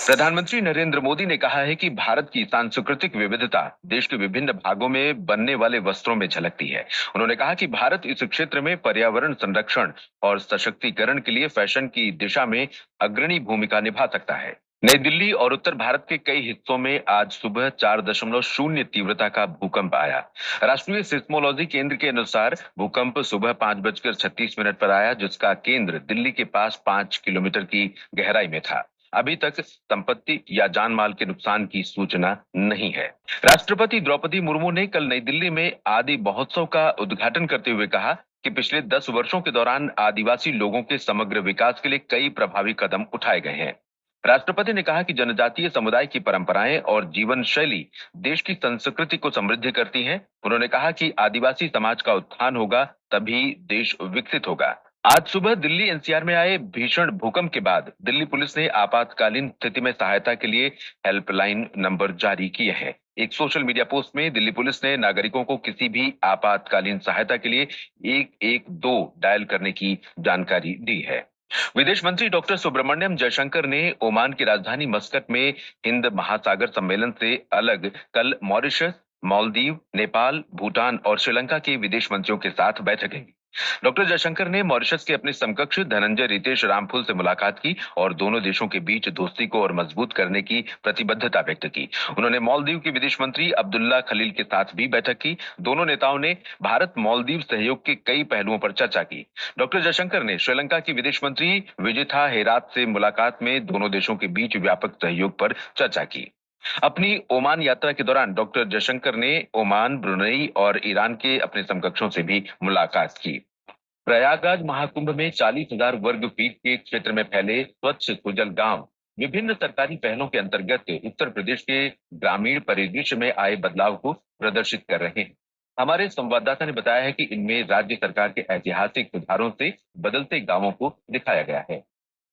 प्रधानमंत्री नरेंद्र मोदी ने कहा है कि भारत की सांस्कृतिक विविधता देश के विभिन्न भागों में बनने वाले वस्त्रों में झलकती है। उन्होंने कहा कि भारत इस क्षेत्र में पर्यावरण संरक्षण और सशक्तिकरण के लिए फैशन की दिशा में अग्रणी भूमिका निभा सकता है। नई दिल्ली और उत्तर भारत के कई हिस्सों में आज सुबह 4.0 तीव्रता का भूकंप आया। राष्ट्रीय सिस्मोलॉजी केंद्र के अनुसार भूकंप सुबह 5:36 पर आया, जिसका केंद्र दिल्ली के पास 5 किलोमीटर की गहराई में था। अभी तक संपत्ति या जान माल के नुकसान की सूचना नहीं है। राष्ट्रपति द्रौपदी मुर्मू ने कल नई दिल्ली में आदि महोत्सव का उद्घाटन करते हुए कहा कि पिछले 10 वर्षों के दौरान आदिवासी लोगों के समग्र विकास के लिए कई प्रभावी कदम उठाए गए हैं। राष्ट्रपति ने कहा कि जनजातीय समुदाय की परंपराएं और जीवन शैली देश की संस्कृति को समृद्ध करती हैं। उन्होंने कहा कि आदिवासी समाज का उत्थान होगा तभी देश विकसित होगा। आज सुबह दिल्ली एनसीआर में आए भीषण भूकंप के बाद दिल्ली पुलिस ने आपातकालीन स्थिति में सहायता के लिए हेल्पलाइन नंबर जारी किए हैं। एक सोशल मीडिया पोस्ट में दिल्ली पुलिस ने नागरिकों को किसी भी आपातकालीन सहायता के लिए 112 डायल करने की जानकारी दी है। विदेश मंत्री डॉक्टर सुब्रमण्यम जयशंकर ने ओमान की राजधानी मस्कट में हिंद महासागर सम्मेलन से अलग कल मॉरिशस, मालदीव, नेपाल, भूटान और श्रीलंका के विदेश मंत्रियों के साथ बैठक की। डॉक्टर जयशंकर ने मॉरिशस के अपने समकक्ष धनंजय रितेश रामफुल से मुलाकात की और दोनों देशों के बीच दोस्ती को और मजबूत करने की प्रतिबद्धता व्यक्त की। उन्होंने मालदीव के विदेश मंत्री अब्दुल्ला खलील के साथ भी बैठक की। दोनों नेताओं ने भारत मालदीव सहयोग के कई पहलुओं पर चर्चा की। डॉक्टर जयशंकर ने श्रीलंका की विदेश मंत्री विजिथा हेरात से मुलाकात में दोनों देशों के बीच व्यापक सहयोग पर चर्चा की। अपनी ओमान यात्रा के दौरान डॉक्टर जयशंकर ने ओमान, ब्रुनई और ईरान के अपने समकक्षों से भी मुलाकात की। प्रयागराज महाकुंभ में 40,000 वर्ग फीट के क्षेत्र में फैले स्वच्छ सुजल गांव विभिन्न सरकारी पहलों के अंतर्गत उत्तर प्रदेश के ग्रामीण परिदृश्य में आए बदलाव को प्रदर्शित कर रहे हैं। हमारे संवाददाता ने बताया है कि इनमें राज्य सरकार के ऐतिहासिक सुधारों से बदलते गांवों को दिखाया गया है।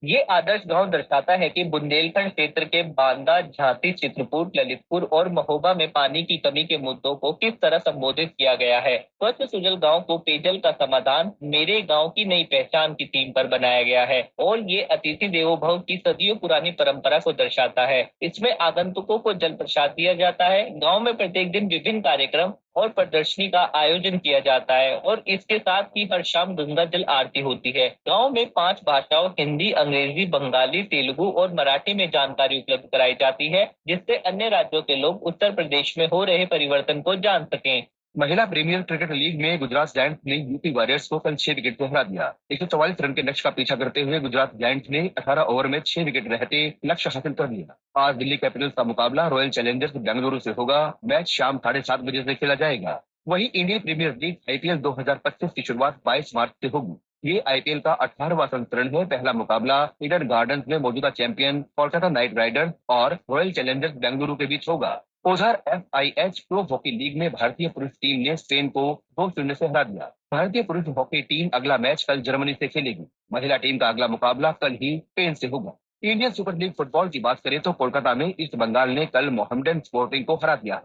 ये आदर्श गांव दर्शाता है कि बुंदेलखंड क्षेत्र के बांदा, झांसी, चित्रकूट, ललितपुर और महोबा में पानी की कमी के मुद्दों को किस तरह संबोधित किया गया है। स्वच्छ सुजल गांव को पेयजल का समाधान, मेरे गांव की नई पहचान की थीम पर बनाया गया है और ये अतिथि देवो भव की सदियों पुरानी परंपरा को दर्शाता है। इसमें आगंतुकों को जल प्रसाद दिया जाता है। गाँव में प्रत्येक दिन विभिन्न कार्यक्रम और प्रदर्शनी का आयोजन किया जाता है और इसके साथ ही हर शाम गंगा जल आरती होती है। गांव में 5 भाषाओं हिंदी, अंग्रेजी, बंगाली, तेलुगु और मराठी में जानकारी उपलब्ध कराई जाती है, जिससे अन्य राज्यों के लोग उत्तर प्रदेश में हो रहे परिवर्तन को जान सकें। महिला प्रीमियर क्रिकेट लीग में गुजरात जायंट्स ने यूपी वॉरियर्स को कल 6 विकेट से हरा दिया। 144 रन के लक्ष्य का पीछा करते हुए गुजरात जायंट्स ने 18 ओवर में 6 विकेट रहते लक्ष्य हासिल कर लिया। आज दिल्ली कैपिटल्स का मुकाबला रॉयल चैलेंजर्स बेंगलुरु से होगा। मैच शाम 7:30 बजे से खेला जाएगा। वहीं इंडियन प्रीमियर लीग आईपीएल 2025 की शुरुआत 22 मार्च से होगी। ये आईपीएल का 18वां संस्करण है। पहला मुकाबला ईडन गार्डन्स में मौजूदा चैंपियन कोलकाता नाइट राइडर्स और रॉयल चैलेंजर्स बेंगलुरु के बीच होगा। उधर FIH प्रो हॉकी लीग में भारतीय पुरुष टीम ने स्पेन को 2-0 से हरा दिया। भारतीय पुरुष हॉकी टीम अगला मैच कल जर्मनी से खेलेगी। महिला टीम का अगला मुकाबला कल ही स्पेन से होगा। इंडियन सुपर लीग फुटबॉल की बात करें तो कोलकाता में ईस्ट बंगाल ने कल मोहम्मडन स्पोर्टिंग को हरा दिया।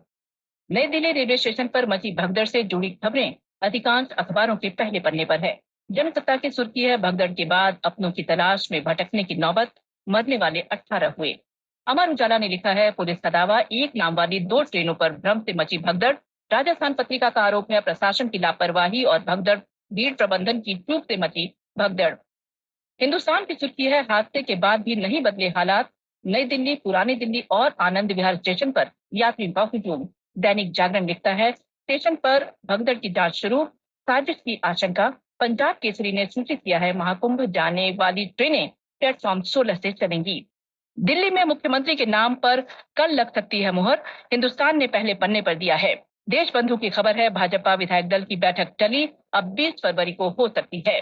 नई दिल्ली रेलवे स्टेशन पर मची भगदड़ से जुड़ी खबरें अधिकांश अखबारों के पहले पन्ने पर है। जनसत्ता की सुर्खी है, भगदड़ के बाद अपनों की तलाश में भटकने की नौबत, मरने वाले 18 हुए। अमर उजाला ने लिखा है, पुलिस का दावा, एक नाम वाली 2 ट्रेनों पर भ्रम से मची भगदड़। राजस्थान पत्रिका का आरोप है, प्रशासन की लापरवाही और भगदड़, भीड़ प्रबंधन की चूक से मची भगदड़। हिंदुस्तान की सुर्खी है, हादसे के बाद भी नहीं बदले हालात, नई दिल्ली, पुरानी दिल्ली और आनंद विहार स्टेशन पर यात्री बहुत हुजूम। दैनिक जागरण लिखता है, स्टेशन पर भगदड़ की जांच शुरू, साजिश की आशंका। पंजाब केसरी ने सूचित किया है, महाकुंभ जाने वाली ट्रेनें प्लेटफॉर्म 16 से चलेंगी। दिल्ली में मुख्यमंत्री के नाम पर कल लग सकती है मुहर, हिंदुस्तान ने पहले पन्ने पर दिया है। देश बंधु की खबर है, भाजपा विधायक दल की बैठक टली, अब 20 फरवरी को हो सकती है।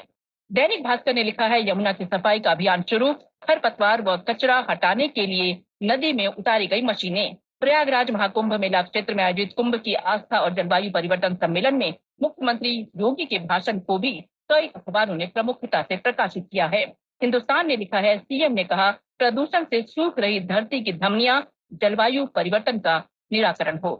दैनिक भास्कर ने लिखा है, यमुना की सफाई का अभियान शुरू, खरपतवार व कचरा हटाने के लिए नदी में उतारी गई मशीनें। प्रयागराज महाकुंभ मेला क्षेत्र में आयोजित कुंभ की आस्था और जलवायु परिवर्तन सम्मेलन में मुख्यमंत्री योगी के भाषण को भी कई अखबारों ने प्रमुखता से प्रकाशित किया है। हिंदुस्तान ने लिखा है, सीएम ने कहा, प्रदूषण से सूख रही धरती की धमनियां, जलवायु परिवर्तन का निराकरण हो।